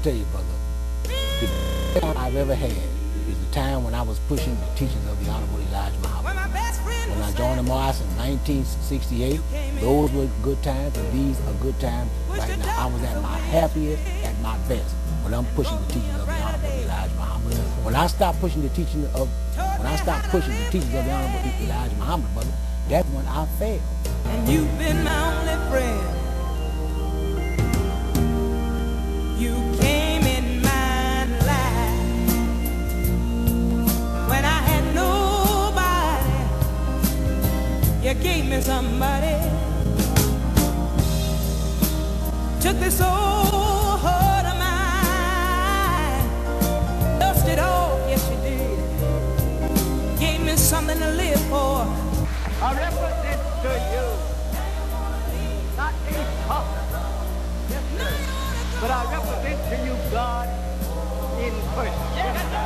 tell you, brother, the best time I've ever had is the time when I was pushing the teachings of the Honorable Elijah Muhammad. When I joined the Moss in 1968, those were good times, and these are good times right now. I was at my happiest, at my best, when I'm pushing the teachings of the Honorable Elijah Muhammad. When I stopped pushing the teachings of the Honorable Elijah Muhammad, brother, that's when I failed. And you've been my only friend. You came in my life when I had nobody. You gave me somebody. Took this old heart of mine, dusted it off, yes you did. Gave me something to live for. I represent to you not a puppet, yes, sir, but I represent to you God in person. Yes, sir.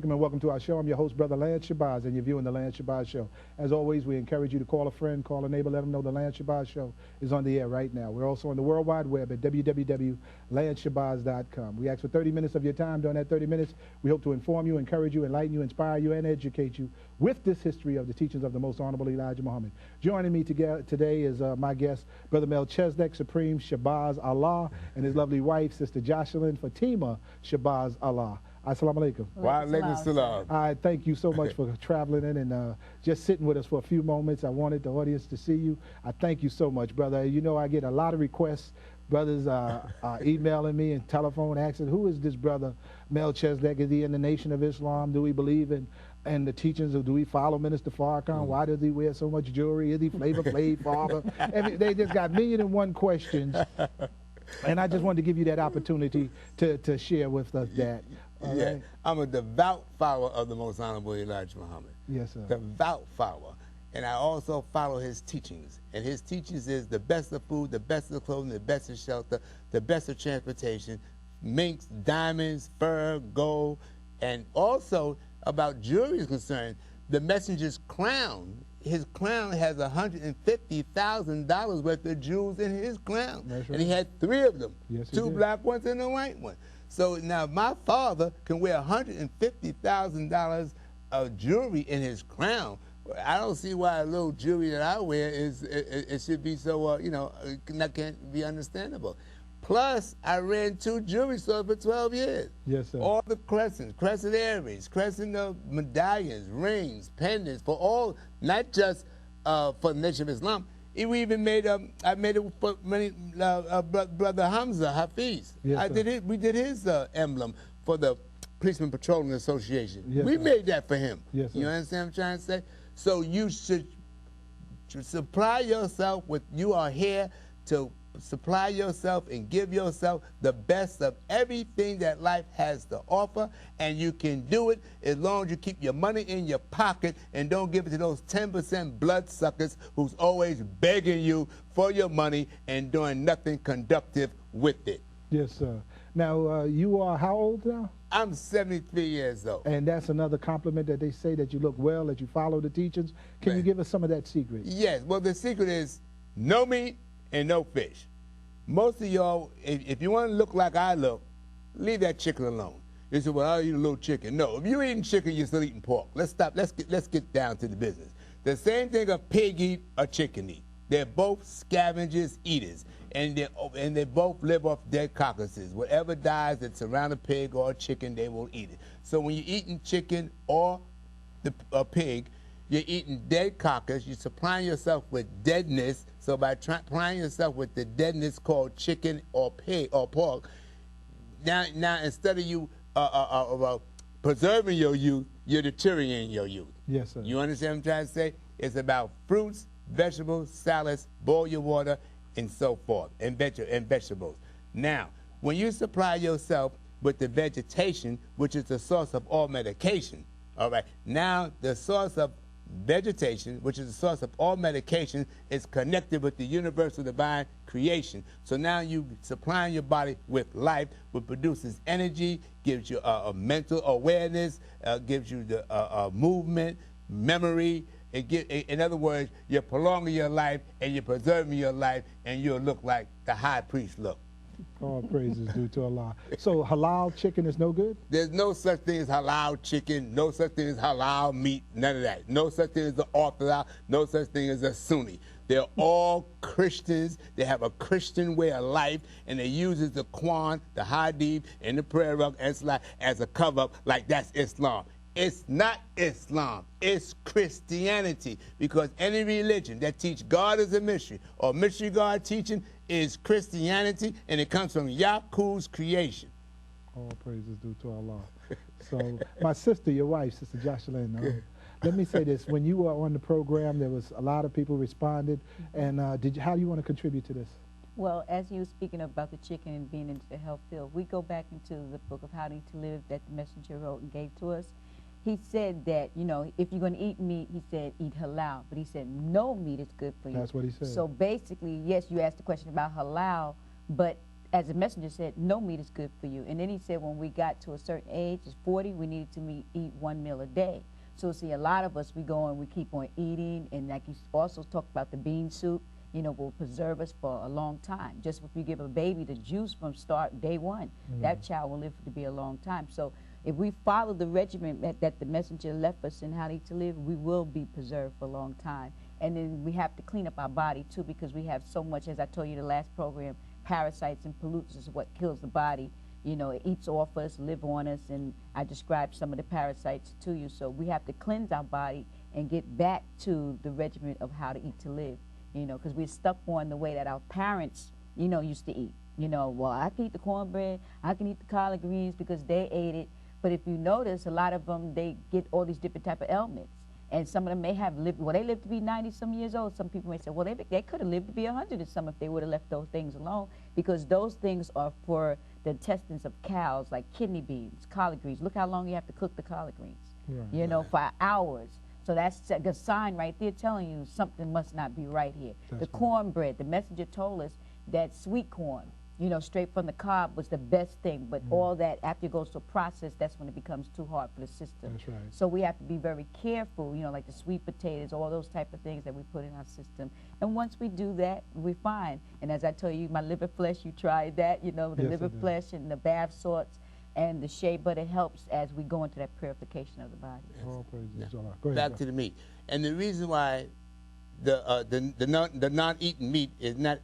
And welcome to our show. I'm your host, Brother Lance Shabazz, and you're viewing the Lance Shabazz Show. As always, we encourage you to call a friend, call a neighbor, let them know the Lance Shabazz Show is on the air right now. We're also on the World Wide Web at www.lanceshabazz.com. We ask for 30 minutes of your time. During that 30 minutes, we hope to inform you, encourage you, enlighten you, inspire you, and educate you with this history of the teachings of the Most Honorable Elijah Muhammad. Joining me today is my guest, Brother Melchizedek Supreme Shabazz Allah, and his lovely wife, Sister Joselyn Fatimah Shabazz Allah. Assalamu alaikum. Wa alaikum salam. I thank you so much for traveling in and just sitting with us for a few moments. I wanted the audience to see you. I thank you so much, brother. You know, I get a lot of requests. Brothers emailing me and telephone asking, who is this brother Melchizedek? Is he in the Nation of Islam? Do we believe in the teachings, or do we follow Minister Farrakhan? Why does he wear so much jewelry? Is he Flavor Flav father? And they just got 1,000,001 questions. And I just wanted to give you that opportunity to share with us that. Right? I'm a devout follower of the Most Honorable Elijah Muhammad. Yes, sir. Devout follower. And I also follow his teachings. And his teachings is the best of food, the best of clothing, the best of shelter, the best of transportation, minks, diamonds, fur, gold, and also about jewelry is concerned, the messenger's crown. His crown has $150,000 worth of jewels in his crown. Right. And he had 3 of them, yes, 2 black ones and a white one. So now my father can wear $150,000 of jewelry in his crown. I don't see why a little jewelry that I wear it should be so can't be understandable. Plus, I ran 2 jewelry stores for 12 years. Yes, sir. All the crescents, crescent earrings, crescent medallions, rings, pendants, for all, not just for the Nation of Islam. We even made I made it for many Brother Hamza Hafiz. Yes, we did his emblem for the Policeman Patrolling Association. Yes, we sir. made that for him. Yes, sir. You understand what I'm trying to say? So you should supply yourself with. You are here to supply yourself and give yourself the best of everything that life has to offer, and you can do it as long as you keep your money in your pocket and don't give it to those 10% bloodsuckers who's always begging you for your money and doing nothing conductive with it. Yes, sir. Now, you are how old now? I'm 73 years old. And that's another compliment that they say, that you look well, that you follow the teachings. Can you give us some of that secret? Yes. Well, the secret is no meat and no fish. Most of y'all, if you want to look like I look, leave that chicken alone. You say, well, I'll eat a little chicken. No, if you're eating chicken, you're still eating pork. Let's stop. Let's get down to the business. The same thing a pig eat, a chicken eat. They're both scavengers, eaters, and they both live off dead carcasses. Whatever dies that's around a pig or a chicken, they will eat it. So when you're eating chicken or a pig, you're eating dead carcass. You're supplying yourself with deadness. So by supplying yourself with the deadness called chicken or pig or pork, now instead of you preserving your youth, you're deteriorating your youth. Yes, sir. You understand what I'm trying to say? It's about fruits, vegetables, salads, boil your water, and so forth, and vegetables. Now, when you supply yourself with the vegetation, which is the source of all medication, all right, now the source of vegetation, which is the source of all medication, is connected with the universal divine creation. So now you supplying your body with life, which produces energy, gives you a mental awareness, gives you the movement, memory. In other words, you're prolonging your life and you're preserving your life, and you'll look like the high priest look. All praises due to Allah. So halal chicken is no good? There's no such thing as halal chicken, no such thing as halal meat, none of that. No such thing as the Orthodox, no such thing as a Sunni. They're all Christians. They have a Christian way of life, and they use the Quran, the Hadith, and the prayer book as a cover-up, like that's Islam. It's not Islam, it's Christianity, because any religion that teach God is a mystery, or mystery God teaching, is Christianity, and it comes from Yahuwah's creation. All praises due to Allah. So my sister, your wife, Sister Joselyn, let me say this. When you were on the program, there was a lot of people responded, and how do you want to contribute to this? Well, as you were speaking about the chicken and being into the health field, we go back into the book of How to Live that the messenger wrote and gave to us. He said that, you know, if you're going to eat meat, he said eat halal. But he said no meat is good for you. That's what he said. So basically, yes, you asked the question about halal, but as the messenger said, no meat is good for you. And then he said when we got to a certain age, it's 40, we needed to eat 1 meal a day. So see, a lot of us, we go and we keep on eating. And like you also talked about the bean soup, you know, will preserve us for a long time. Just if you give a baby the juice from start day one, that child will live to be a long time. So if we follow the regimen that the messenger left us in How to Live, we will be preserved for a long time. And then we have to clean up our body too, because we have so much, as I told you the last program, parasites and pollutants is what kills the body. You know, it eats off us, live on us, and I described some of the parasites to you. So we have to cleanse our body and get back to the regimen of how to eat to live, you know, because we're stuck on the way that our parents, you know, used to eat. You know, well, I can eat the cornbread, I can eat the collard greens because they ate it. But if you notice, a lot of them, they get all these different type of ailments. And some of them may have lived, well, they lived to be 90-some years old. Some people may say, well, they could have lived to be 100 and some if they would have left those things alone, because those things are for the intestines of cows, like kidney beans, collard greens. Look how long you have to cook the collard greens, you know, for hours. So that's a sign right there telling you something must not be right here. The cornbread, the messenger told us that sweet corn, you know, straight from the cob was the best thing, but all that, after it goes to a process, that's when it becomes too hard for the system. That's right. So we have to be very careful, you know, like the sweet potatoes, all those type of things that we put in our system. And once we do that, we're fine. And as I told you, my liver flesh, you tried that, you know, the liver flesh and the bath salts and the shea butter helps as we go into that purification of the body. All praises to Allah. Go ahead, Back to the meat. And the reason why the non-eating meat is not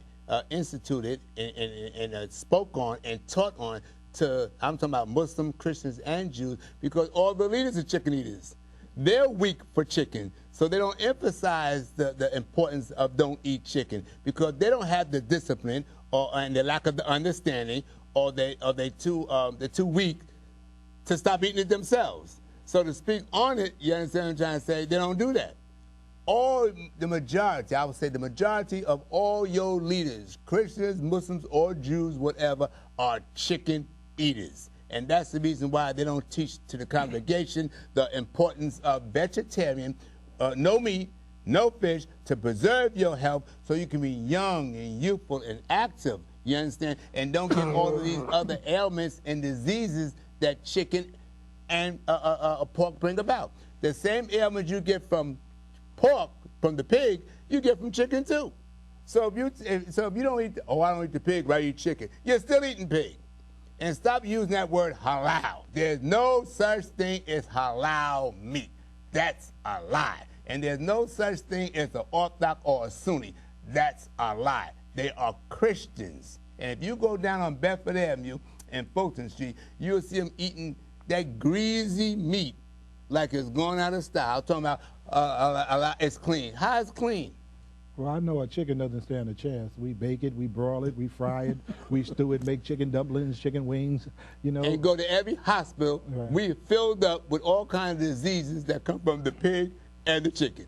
instituted and spoke on and taught on to, I'm talking about Muslims, Christians, and Jews, because all the leaders are chicken eaters. They're weak for chicken, so they don't emphasize the importance of don't eat chicken, because they don't have the discipline and the lack of the understanding, or they're too weak to stop eating it themselves. So to speak on it, you understand what I'm trying to say? They don't do that. The majority, I would say the majority of all your leaders, Christians, Muslims, or Jews, whatever, are chicken eaters. And that's the reason why they don't teach to the congregation the importance of vegetarian, no meat, no fish, to preserve your health so you can be young and youthful and active, you understand? And don't get all of these other ailments and diseases that chicken and pork bring about. The same ailments you get from pork, from the pig, you get from chicken too. So if you don't eat, I don't eat the pig, but I eat chicken, you're still eating pig. And stop using that word halal. There's no such thing as halal meat. That's a lie. And there's no such thing as an Orthodox or a Sunni. That's a lie. They are Christians. And if you go down on Bedford Avenue and Fulton Street, you'll see them eating that greasy meat like it's going out of style. I'm talking about it's clean. How is clean? Well, I know a chicken doesn't stand a chance. We bake it, we broil it, we fry it, we stew it, make chicken dumplings, chicken wings, you know. And go to every hospital. Right. We filled up with all kinds of diseases that come from the pig and the chicken.